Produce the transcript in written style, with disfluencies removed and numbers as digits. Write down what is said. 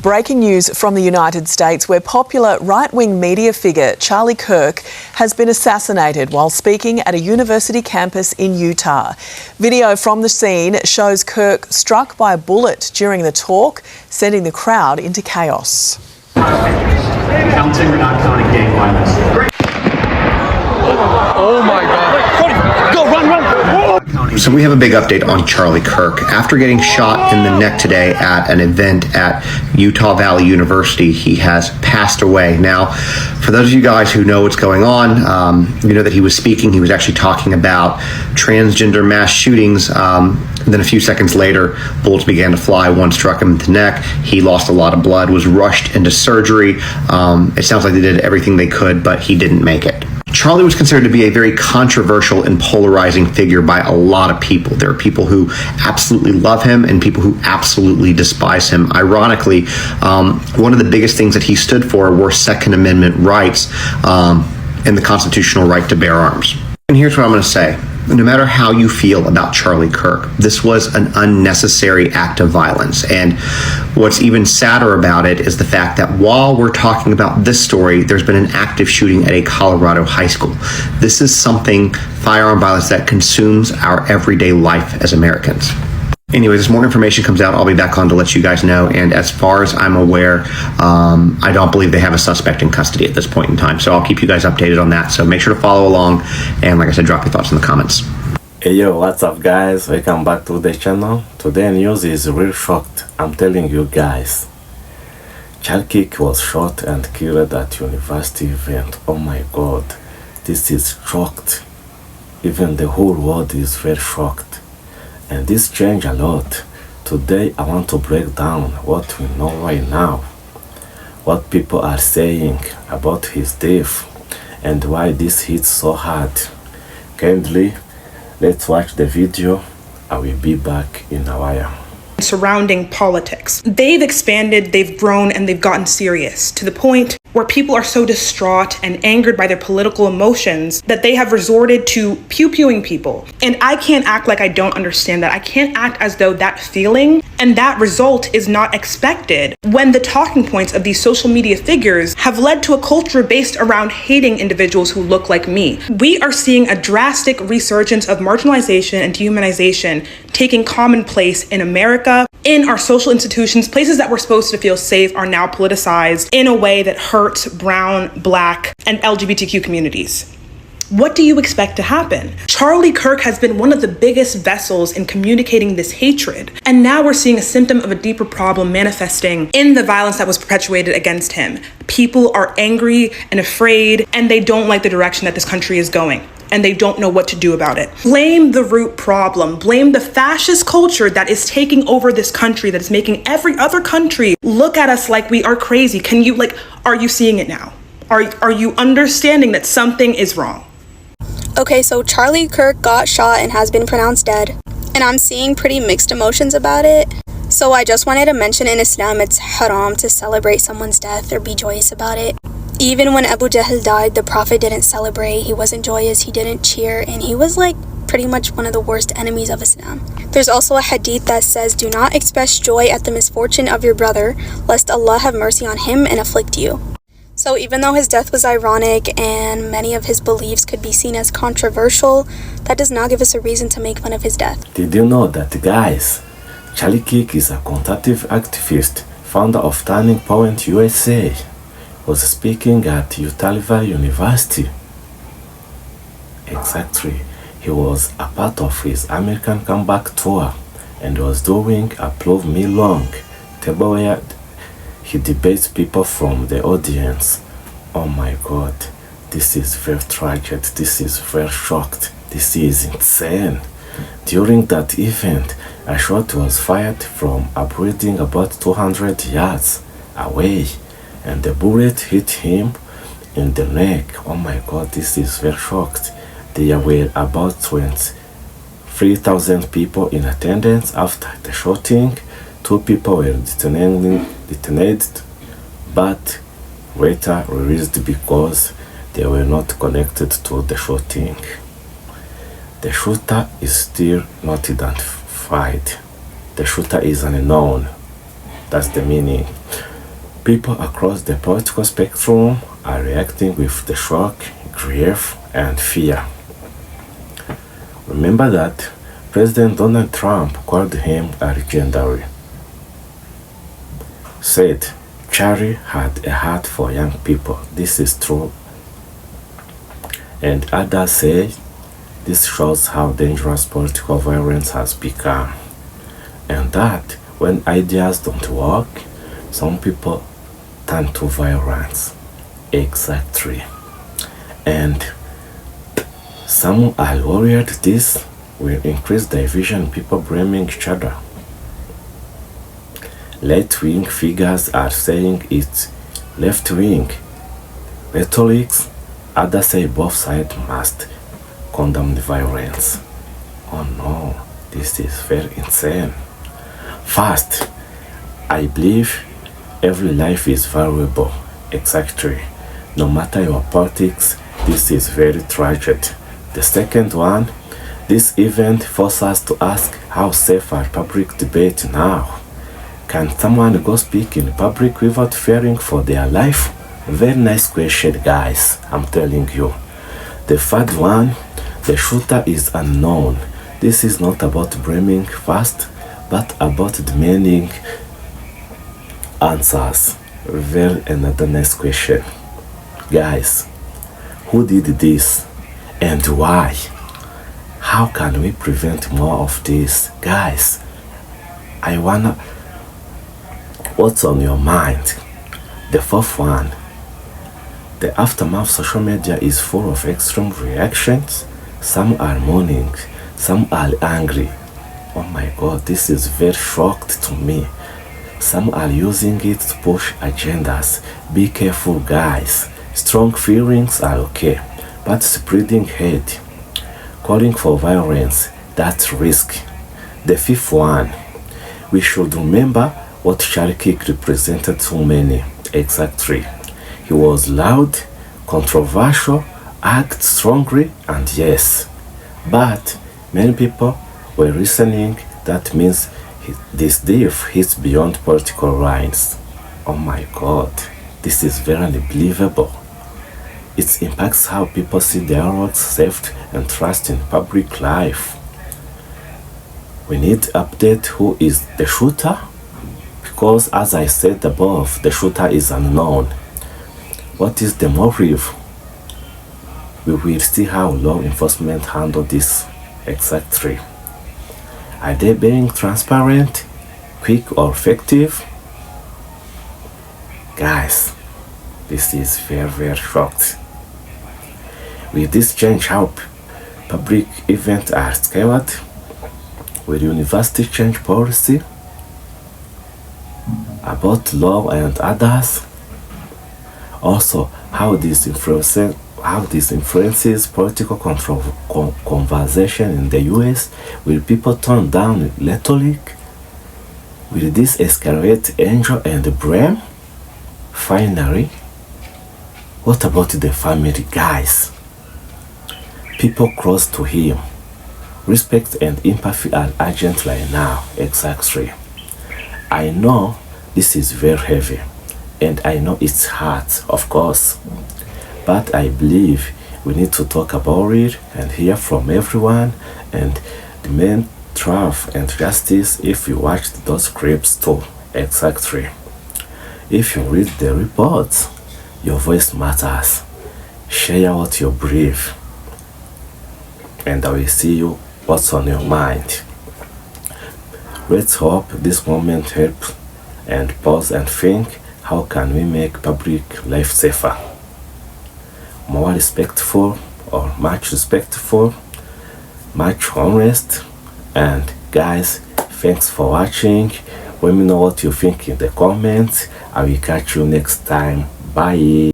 Breaking news from the United States, where popular right-wing media figure Charlie Kirk has been assassinated while speaking at a university campus in Utah. Video from the scene shows Kirk struck by a bullet during the talk, sending the crowd into chaos. Counting or not counting gang violence? Oh my God. Go, run! So we have a big update on Charlie Kirk. After getting shot in the neck today at an event at Utah Valley University, he has passed away. Now, for those of you guys who know what's going on, you know that he was speaking. He was actually talking about transgender mass shootings. Then a few seconds later, bullets began to fly. One struck him in the neck. He lost a lot of blood, was rushed into surgery. It sounds like they did everything they could, but he didn't make it. Charlie was considered to be a very controversial and polarizing figure by a lot of people. There are people who absolutely love him and people who absolutely despise him. Ironically, one of the biggest things that he stood for were Second Amendment rights and the constitutional right to bear arms. And here's what I'm going to say. No matter how you feel about Charlie Kirk, this was an unnecessary act of violence. And what's even sadder about it is the fact that while we're talking about this story, there's been an active shooting at a Colorado high school. This is something, firearm violence, that consumes our everyday life as Americans. Anyways, as more information comes out, I'll be back on to let you guys know. And as far as I'm aware, I don't believe they have a suspect in custody at this point in time. So I'll keep you guys updated on that. So make sure to follow along. And like I said, drop your thoughts in the comments. Hey yo, what's up guys? Welcome back to the channel. Today news is real shocked. I'm telling you guys. Kirk was shot and killed at university event. Oh my god. This is shocked. Even the whole world is very shocked. And this changed a lot. Today I want to break down what we know right now, what people are saying about his death, and why this hits so hard. Kindly, let's watch the video. I will be back in a while. Surrounding politics. They've expanded, they've grown, and they've gotten serious to the point where people are so distraught and angered by their political emotions that they have resorted to pew-pewing people. And I can't act like I don't understand that. I can't act as though that feeling and that result is not expected when the talking points of these social media figures have led to a culture based around hating individuals who look like me. We are seeing a drastic resurgence of marginalization and dehumanization taking commonplace in America, in our social institutions. Places that were supposed to feel safe are now politicized in a way that hurts brown, black, and LGBTQ communities. What do you expect to happen? Charlie Kirk has been one of the biggest vessels in communicating this hatred. And now we're seeing a symptom of a deeper problem manifesting in the violence that was perpetuated against him. People are angry and afraid, and they don't like the direction that this country is going. And they don't know what to do about it. Blame the root problem. Blame the fascist culture that is taking over this country, that is making every other country look at us like we are crazy. Are you seeing it now? Are you understanding that something is wrong? Okay, so Charlie Kirk got shot and has been pronounced dead, and I'm seeing pretty mixed emotions about it. So I just wanted to mention in Islam it's haram to celebrate someone's death or be joyous about it. Even when Abu Jahl died, the Prophet didn't celebrate, he wasn't joyous, he didn't cheer, and he was like pretty much one of the worst enemies of Islam. There's also a hadith that says, do not express joy at the misfortune of your brother, lest Allah have mercy on him and afflict you. So even though his death was ironic and many of his beliefs could be seen as controversial, that does not give us a reason to make fun of his death. Did you know that, guys? Charlie Kirk is a conservative activist, founder of Turning Point USA. Was speaking at Utah Valley University. Exactly. He was a part of his American comeback tour and was doing a 12-minute-long table where he debates people from the audience. Oh my god, this is very tragic, this is very shocked, this is insane. During that event, a shot was fired from a building about 200 yards away, and the bullet hit him in the neck. Oh my god, this is very shocked. There were about 23,000 people in attendance after the shooting. 2 people were detonated, but later released because they were not connected to the shooting. The shooter is still not identified. The shooter is unknown. That's the meaning. People across the political spectrum are reacting with the shock, grief, and fear. Remember that President Donald Trump called him a legendary. Said Charlie had a heart for young people. This is true. And others say this shows how dangerous political violence has become. And that when ideas don't work, some people turn to violence. Exactly. And some are worried this will increase division, people blaming each other. Left-wing figures are saying it's left-wing rhetorics. Others say both sides must condemn the violence. Oh no, this is very insane. First, I believe every life is valuable. Exactly. No matter your politics, this is very tragic. The second one, this event forces us to ask how safe are public debate now? Can someone go speak in public without fearing for their life? Very nice question, guys, I'm telling you. The third one, the shooter is unknown. This is not about blaming first, but about demanding answers. Very another nice question. Guys, who did this and why? How can we prevent more of this? Guys, I wanna... What's on your mind? The fourth one, the aftermath of social media is full of extreme reactions. Some are mourning, some are angry. Oh my god, this is very shocked to me. Some are using it to push agendas. Be careful, guys. Strong feelings are okay, but spreading hate, calling for violence, that's risk. The fifth one, we should remember what Kirk represented to many. Exactly. He was loud, controversial, acted strongly, and yes. But many people were listening. That means this death hits beyond political lines. Oh my god, this is very unbelievable. It impacts how people see dialogue, safety, and trust in public life. We need to update who is the shooter, because as I said above, the shooter is unknown. What is the motive? We will see how law enforcement handle this exactly. Are they being transparent, quick, or effective? Guys, this is very, very shocked. Will this change how public events are scaled? Will university change policy about law and others? Also, how this influences political conversation in the US? Will people turn down rhetoric? Will this escalate anger and blame? Finally, what about the family, guys? People close to him. Respect and empathy are urgent right now. Exactly. I know this is very heavy, and I know it's hard, of course. But I believe we need to talk about it and hear from everyone and demand truth and justice if you watched those clips too. Exactly. If you read the reports, your voice matters. Share what you believe. And I will see you what's on your mind. Let's hope this moment helps and pause and think, how can we make public life safer? More respectful, or much respectful, much honest. And guys, thanks for watching. Let me know what you think in the comments. I will catch you next time. Bye.